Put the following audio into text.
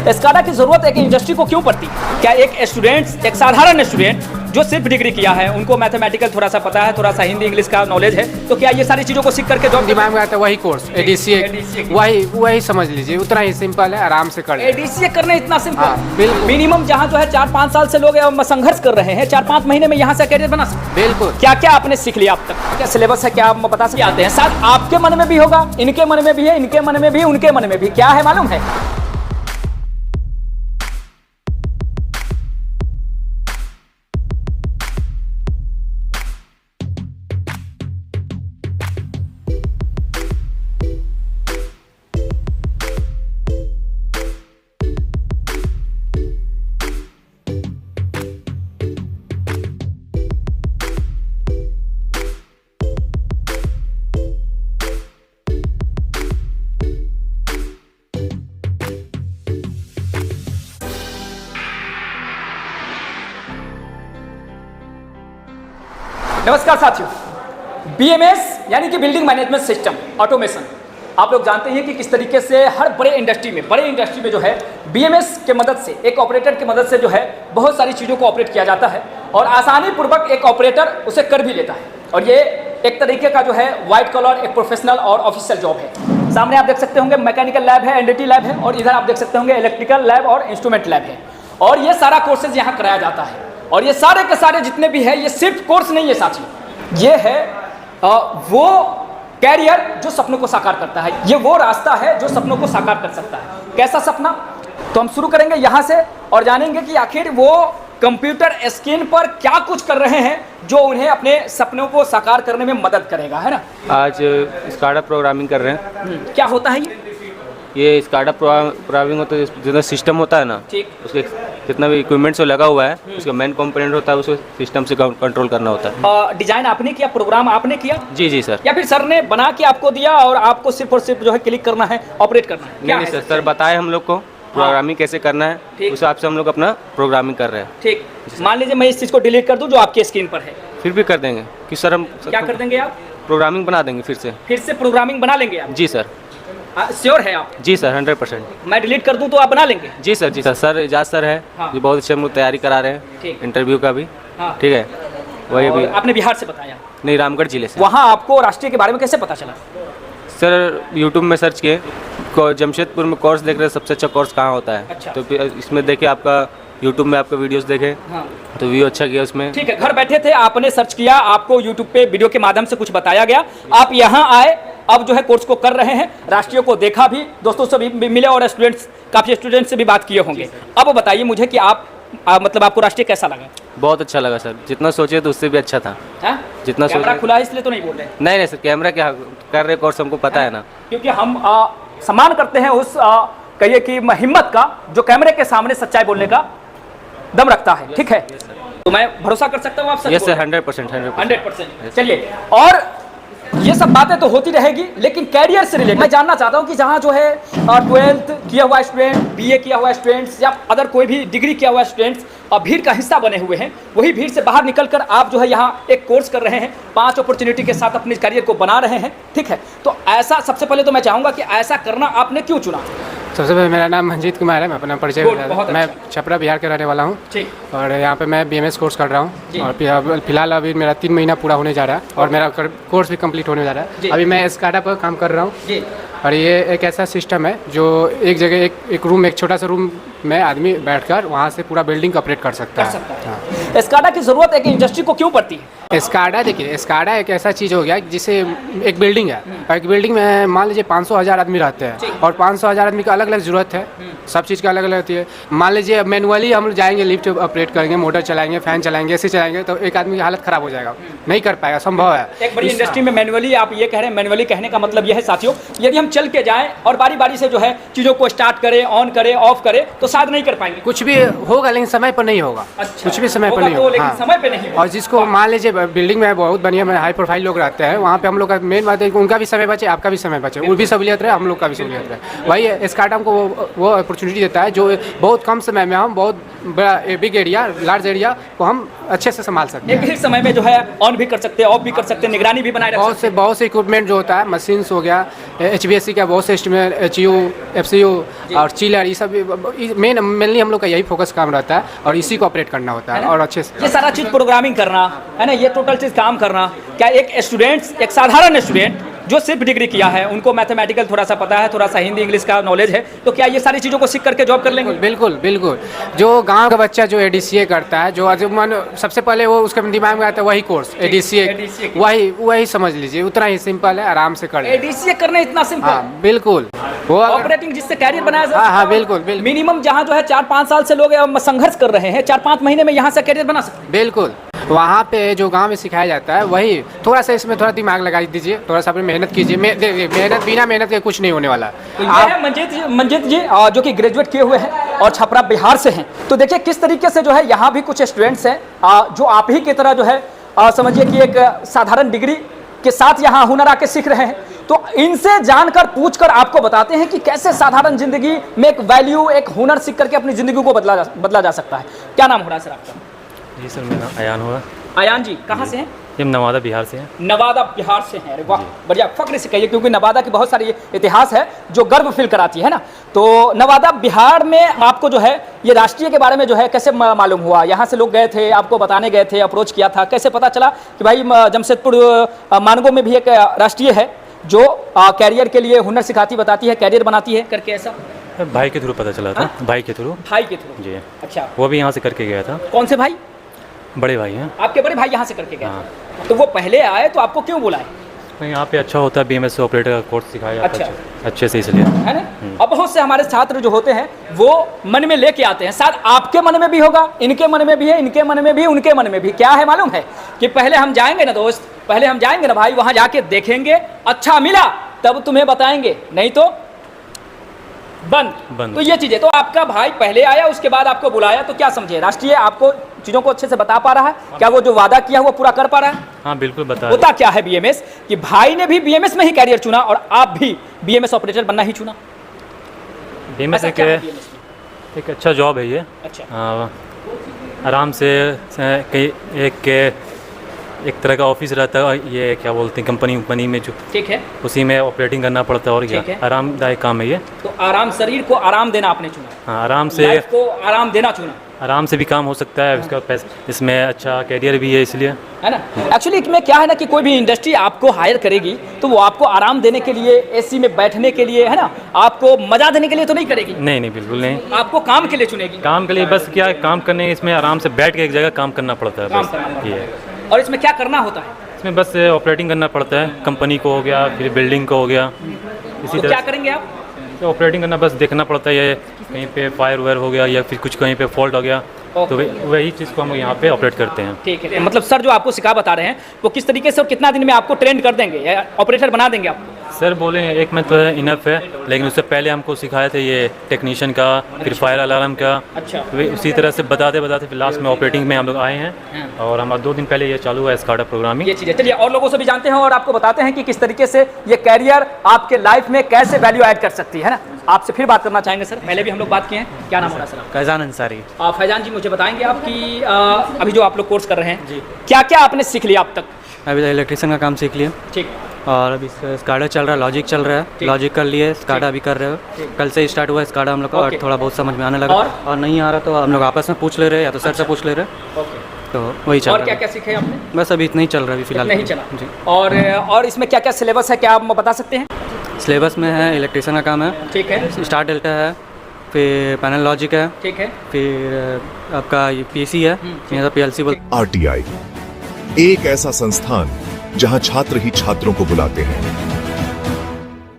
SCADA की ज़रूरत एक इंडस्ट्री को क्यों पड़ती? क्या एक स्टूडेंट, एक साधारण स्टूडेंट जो सिर्फ डिग्री किया है, उनको मैथमेटिकल थोड़ा सा पता है, थोड़ा सा हिंदी इंग्लिश का नॉलेज है, तो क्या ये सारी चीज़ों को सीख करके जॉब दिमाग में आता है वही कोर्स ADCA वही समझ लीजिए, उतना ही सिंपल है, आराम से कर ADCA करना इतना सिंपल? बिल्कुल। मिनिमम जहाँ जो है 4-5 साल से लोग संघर्ष कर रहे हैं, 4-5 महीने में यहाँ से करियर बना सकते। बिल्कुल। क्या क्या आपने सीख लिया अब तक? क्या सिलेबस है, क्या आप बता सकते आते हैं? साथ आपके मन में भी होगा, इनके मन में भी है, इनके मन में भी, उनके मन में भी। क्या है मालूम है? नमस्कार साथियों, BMS यानी कि बिल्डिंग मैनेजमेंट सिस्टम ऑटोमेशन, आप लोग जानते हैं कि किस तरीके से हर बड़े इंडस्ट्री में जो है BMS के मदद से, एक ऑपरेटर की मदद से जो है बहुत सारी चीज़ों को ऑपरेट किया जाता है और आसानी पूर्वक एक ऑपरेटर उसे कर भी लेता है। और ये एक तरीके का जो है वाइट कॉलर, एक प्रोफेशनल और ऑफिशियल जॉब है। सामने आप देख सकते होंगे मैकेनिकल लैब है, NDT लैब है, और इधर आप देख सकते होंगे इलेक्ट्रिकल लैब और इंस्ट्रूमेंट लैब है। और ये सारा कोर्सेज यहाँ कराया जाता है। और ये सारे के सारे जितने भी है, ये सिर्फ कोर्स नहीं है साथियों, ये है वो कैरियर जो सपनों को साकार करता है, ये वो रास्ता है जो सपनों को साकार कर सकता है। कैसा सपना? तो हम शुरू करेंगे यहाँ से और जानेंगे कि आखिर वो कंप्यूटर स्क्रीन पर क्या कुछ कर रहे हैं जो उन्हें अपने सपनों को साकार करने में मदद करेगा, है ना। आज स्काडा प्रोग्रामिंग कर रहे हैं। क्या होता है ये स्काडा प्रोग्रामिंग होता है, जितना सिस्टम होता है ना, ठीक, उसके जितना भी इक्विपमेंट्स लगा हुआ है, उसका मेन कंपोनेंट होता है, उसको सिस्टम से कंट्रोल करना होता है। डिजाइन आपने किया, प्रोग्राम आपने किया? जी सर। या फिर सर ने बना के आपको दिया और आपको सिर्फ और सिर्फ जो है क्लिक करना है, ऑपरेट करना है? नहीं सर, सर बताए हम लोग को प्रोग्रामिंग कैसे करना है, उस हिसाब से हम लोग अपना प्रोग्रामिंग कर रहे हैं। ठीक, मान लीजिए मैं इस चीज़ को डिलीट कर दूं जो आपके स्क्रीन पर है, फिर भी कर देंगे कि सर हम क्या कर देंगे आप? प्रोग्रामिंग बना देंगे फिर से प्रोग्रामिंग बना लेंगे आप? जी सर। श्योर है आप? जी सर, 100%। मैं डिलीट कर दूं तो आप बना लेंगे? जी सर। जी सर एजाज सर है, ये बहुत अच्छे हम लोग तैयारी करा रहे हैं इंटरव्यू का भी। ठीक है, वही अभी आपने बिहार से बताया? नहीं, रामगढ़ जिले से। वहाँ आपको राष्ट्रीय के बारे में कैसे पता चला? सर यूट्यूब में सर्च किए, जमशेदपुर में कोर्स देख रहे, सबसे अच्छा कोर्स कहाँ होता है। अच्छा। तो इसमें देखे आपका यूट्यूब में आपका वीडियोस देखे, तो व्यू अच्छा किया उसमें। ठीक है, घर बैठे थे, आपने सर्च किया, आपको यूट्यूब पे वीडियो के माध्यम से कुछ बताया गया, आप यहाँ आए, अब जो है कोर्स को कर रहे हैं, राष्ट्रीय को देखा भी, दोस्तों से भी मिले और स्टूडेंट्स, काफ़ी स्टूडेंट्स से भी बात किए होंगे। अब बताइए मुझे कि आप मतलब आपको राष्ट्रीय कैसा लगा? बहुत अच्छा लगा सर, जितना सोचे तो उससे भी अच्छा था। जितना कैमरा खुला है इसलिए तो नहीं बोल रहे? नहीं सर, कैमरा क्या कर रहे कोर्स हमको पता है ना, क्योंकि हम सम्मान करते हैं उस कहिए कि हिम्मत का जो कैमरे के सामने सच्चाई बोलने का दम रखता है। ठीक है, तो मैं भरोसा कर सकता हूँ आप? Yes sir, 100%। चलिए, और ये सब बातें तो होती रहेगी, लेकिन कैरियर से रिलेटेड मैं जानना चाहता हूँ कि जहाँ जो है 12th किया हुआ स्टूडेंट, BA किया हुआ स्टूडेंट्स या अदर कोई भी डिग्री किया हुआ स्टूडेंट्स भीड़ का हिस्सा बने हुए हैं, वही भीड़ से बाहर निकलकर आप जो है यहाँ एक कोर्स कर रहे हैं, 5 अपॉर्चुनिटी के साथ अपने करियर को बना रहे हैं। ठीक है, तो ऐसा सबसे पहले तो मैं चाहूँगा कि ऐसा करना आपने क्यों चुना? सबसे पहले मेरा नाम मंजीत कुमार है, मैं अपना परिचय मैं छपरा बिहार के रहने वाला हूँ और यहाँ पे मैं BMS कोर्स कर रहा हूँ और फिलहाल अभी मेरा 3 महीना पूरा होने जा रहा है और मेरा कोर्स भी कंप्लीट होने जा रहा है। अभी मैं स्काडा पर काम कर रहा हूँ और ये एक ऐसा सिस्टम है जो एक जगह एक रूम, एक छोटा सा रूम में आदमी बैठकर वहाँ से पूरा बिल्डिंग ऑपरेट कर सकता है। स्काडा की ज़रूरत एक इंडस्ट्री को क्यों पड़ती है? स्काडा देखिए, स्काडा एक ऐसा चीज़ हो गया जिसे एक बिल्डिंग है और एक बिल्डिंग में मान लीजिए 500,000 आदमी रहते हैं और 500,000 आदमी का अलग अलग ज़रूरत है, सब चीज़ का अलग अलग होती है। मान लीजिए मैनुअली हम जाएंगे, लिफ्ट ऑपरेट करेंगे, मोटर चलाएंगे, फैन चलाएंगे, ऐसे चलाएंगे तो एक आदमी की हालत ख़राब हो जाएगा, नहीं कर पाएगा, संभव है। एक बड़ी इंडस्ट्री में मैनुअली, आप ये कह रहे हैं, मैनुअली कहने का मतलब यह है साथियों, यदि हम चल के जाएँ और बारी बारी से जो है चीज़ों को स्टार्ट करें, ऑन करें, ऑफ करें, तो शायद नहीं कर पाएंगे। कुछ भी होगा लेकिन समय पर नहीं होगा। अच्छा, कुछ भी समय पर नहीं होगा, समय पर नहीं। और जिसको मान लीजिए बिल्डिंग में बहुत बढ़िया में हाई प्रोफाइल लोग रहते हैं, वहाँ पे हम लोग का मेन बात है कि उनका भी समय बचे, आपका भी समय बचे, वो भी सहूलियत रहे, हम लोग का भी सहूलियत रहे। वही स्काडा हमको वो अपॉर्चुनिटी देता है जो बहुत कम समय में हम बहुत बड़ा बिग एरिया, लार्ज एरिया को हम अच्छे से संभाल सकते हैं। एक ही समय में जो है ऑन भी कर सकते हैं, ऑफ भी कर सकते हैं, निगरानी भी बनाए रख सकते हैं। बहुत से इक्विपमेंट जो होता है, मशीन्स हो गया, HVAC UPSC का बहुत से स्ट्रीम है, HU, FCU और चिलर, ये सब मेनली हम लोग का यही फोकस काम रहता है और इसी को ऑपरेट करना होता है और अच्छे से ये सारा चीज़ प्रोग्रामिंग करना है ना, ये टोटल चीज़ काम करना, क्या एक स्टूडेंट, एक साधारण स्टूडेंट जो सिर्फ डिग्री किया है, उनको मैथमेटिकल थोड़ा सा पता है, थोड़ा सा हिंदी इंग्लिश का नॉलेज है, तो क्या ये सारी चीज़ों को सीख करके जॉब कर लेंगे? बिल्कुल बिल्कुल। जो गांव का बच्चा जो ADCA करता है, जो मन सबसे पहले वो उसके दिमाग में आता है वही कोर्स ADCA, वही समझ लीजिए, उतना ही सिंपल है, आराम से कर ले। ADCA करना इतना सिंपल? हाँ बिल्कुल, वो ऑपरेटिंग जिससे कैरियर बनाया जाए। हाँ बिल्कुल बिल्कुल। मिनिमम जहाँ जो है 4-5 साल से लोग संघर्ष कर रहे हैं, 4-5 महीने में यहाँ से कैरियर बना सकते हैं। बिल्कुल, वहाँ पे जो गांव में सिखाया जाता है वही, थोड़ा सा इसमें थोड़ा दिमाग लगा दीजिए, थोड़ा सा अपनी मेहनत कीजिए, मेहनत बिना मेहनत के कुछ नहीं होने वाला। तो ये है मंजीत जी जो कि ग्रेजुएट किए हुए हैं और छपरा बिहार से हैं। तो देखिए किस तरीके से जो है यहाँ भी कुछ स्टूडेंट्स हैं जो आप ही की तरह जो है समझिए कि एक साधारण डिग्री के साथ यहाँ हुनर आके सीख रहे हैं। तो इनसे जानकर पूछकर आपको बताते हैं कि कैसे साधारण जिंदगी में एक वैल्यू, एक हुनर सीख करके अपनी जिंदगी को बदला जा सकता है। क्या नाम हो रहा है सर आपका? जी सर, मेरा नाम अयान हुआ। अयान जी कहाँ से हैं? ये नवादा बिहार से हैं। नवादा बिहार से हैं, अरे वाह बढ़िया, फख्र से कहिए, क्योंकि नवादा की बहुत सारी इतिहास है जो गर्व फील कराती है ना। तो नवादा बिहार में आपको जो है ये राष्ट्रीय के बारे में जो है कैसे मालूम हुआ? यहाँ से लोग गए थे, आपको बताने गए थे, अप्रोच किया था, कैसे पता चला कि भाई जमशेदपुर मानगो में भी एक राष्ट्रीय है जो कैरियर के लिए हुनर सिखाती, बताती है, कैरियर बनाती है करके? ऐसा भाई के थ्रू पता चला था। भाई के थ्रू जी। अच्छा, वो भी यहाँ से करके गया था। कौन से भाई? बड़े भाई हैं। आपके बड़े भाई यहाँ से करके गए? तो वो पहले आए तो आपको क्यों बुलाए? यहाँ पे अच्छा होता है, BMS ऑपरेटर का कोर्स सिखाया जाता है अच्छे से, इसलिए है ना। अब बहुत से हमारे छात्र जो होते हैं वो मन में लेके आते हैं, शायद आपके मन में भी होगा, इनके मन में भी है, इनके मन में भी, उनके मन में भी। क्या है मालूम है कि पहले हम जाएंगे ना दोस्त, पहले हम जाएंगे ना भाई, वहां जाके देखेंगे, अच्छा मिला तब तुम्हें बताएंगे, नहीं तो बंद। तो ये चीजें, तो आपका भाई पहले आया, उसके बाद आपको बुलाया, तो क्या समझे, राष्ट्रीय आपको चीजों को अच्छे से बता पा रहा है? क्या वो जो वादा किया वो पूरा कर पा रहा है? हाँ बिल्कुल बता। होता क्या है BMS कि भाई ने भी BMS में ही कैरियर चुना और आप भी BMS ऑपरेटर बनना ही चुना। BMS एक अच्छा जॉब है ये। अच्छा, आराम से कई एक तरह का ऑफिस रहता है, ये क्या बोलते हैं कंपनी में जो, ठीक है, उसी में ऑपरेटिंग करना पड़ता है और क्या आरामदायक काम है ये। तो आराम, शरीर को आराम देना आपने चुना। हाँ, आराम से, लाइफ को आराम देना चुना। आराम से भी काम हो सकता है, उसका इसमें अच्छा कैरियर भी है, इसलिए है ना। एक्चुअली इसमें क्या है ना कि कोई भी इंडस्ट्री आपको हायर करेगी तो वो आपको आराम देने के लिए, AC में बैठने के लिए, है ना, आपको मजा देने के लिए तो नहीं करेगी। नहीं बिल्कुल नहीं, आपको काम के लिए चुनेगी। काम के लिए, बस क्या काम करने, इसमें आराम से बैठ के एक जगह काम करना पड़ता है, बस ये। और इसमें क्या करना होता है? इसमें बस ऑपरेटिंग करना पड़ता है, कंपनी को हो गया, फिर बिल्डिंग को हो गया, इसी तरह। क्या करेंगे आप? तो ऑपरेटिंग करना, बस देखना पड़ता है, ये कहीं पे फायर वायर हो गया या फिर कुछ कहीं पे फॉल्ट हो गया, तो वही चीज़ को हम यहाँ पे ऑपरेट करते हैं। ठीक है, मतलब सर जो आपको सिखा बता रहे हैं वो किस तरीके से और कितना दिन में आपको ट्रेंड कर देंगे या ऑपरेटर बना देंगे आपको? सर बोले 1 मंथ तो इनफ है, लेकिन उससे पहले हमको सिखाए थे ये टेक्नीशियन का, फिर फायर अलार्म का। अच्छा, उसी तरह से बताते फिर लास्ट में ऑपरेटिंग में हम लोग आए हैं और हमारा 2 दिन पहले ये चालू है SCADA प्रोग्रामिंग। ये चीज़ें चलिए और लोगों से भी जानते हैं और आपको बताते हैं कि किस तरीके से ये कैरियर आपके लाइफ में कैसे वैल्यू ऐड कर सकती है ना। आपसे फिर बात करना चाहेंगे सर, पहले भी हम लोग बात किए हैं। क्या नाम हो रहा है सर? फैजान अंसारी। फैजान जी मुझे बताएंगे आपकी अभी जो आप लोग कोर्स कर रहे हैं जी, क्या क्या आपने सीख लिया अब तक? अभी तो इलेक्ट्रिशियन का काम सीख लिया। ठीक। और अभी SCADA चल रहा है, लॉजिक चल रहा है, लॉजिक कर लिए, SCADA भी कर रहे हो। कल से स्टार्ट हुआ है SCADA हम लोग का, और थोड़ा बहुत समझ में आने लगा। और नहीं आ रहा तो हम लोग आपस में पूछ ले रहे हैं या तो सर से पूछ ले रहे हैं, तो वही चल रहा है। और क्या क्या सीखे आपने? बस अभी इतना ही चल रहा है अभी फिलहाल। नहीं चला जी। और इसमें क्या क्या सिलेबस है, क्या आप बता सकते हैं? सिलेबस में है इलेक्ट्रिशियन का काम है, ठीक है, स्टार डेल्टा है, फिर पैनल लॉजिक है, ठीक है, फिर आपका PC है, यहाँ PLC बोल। RTI एक ऐसा संस्थान जहां छात्र ही छात्रों को बुलाते हैं,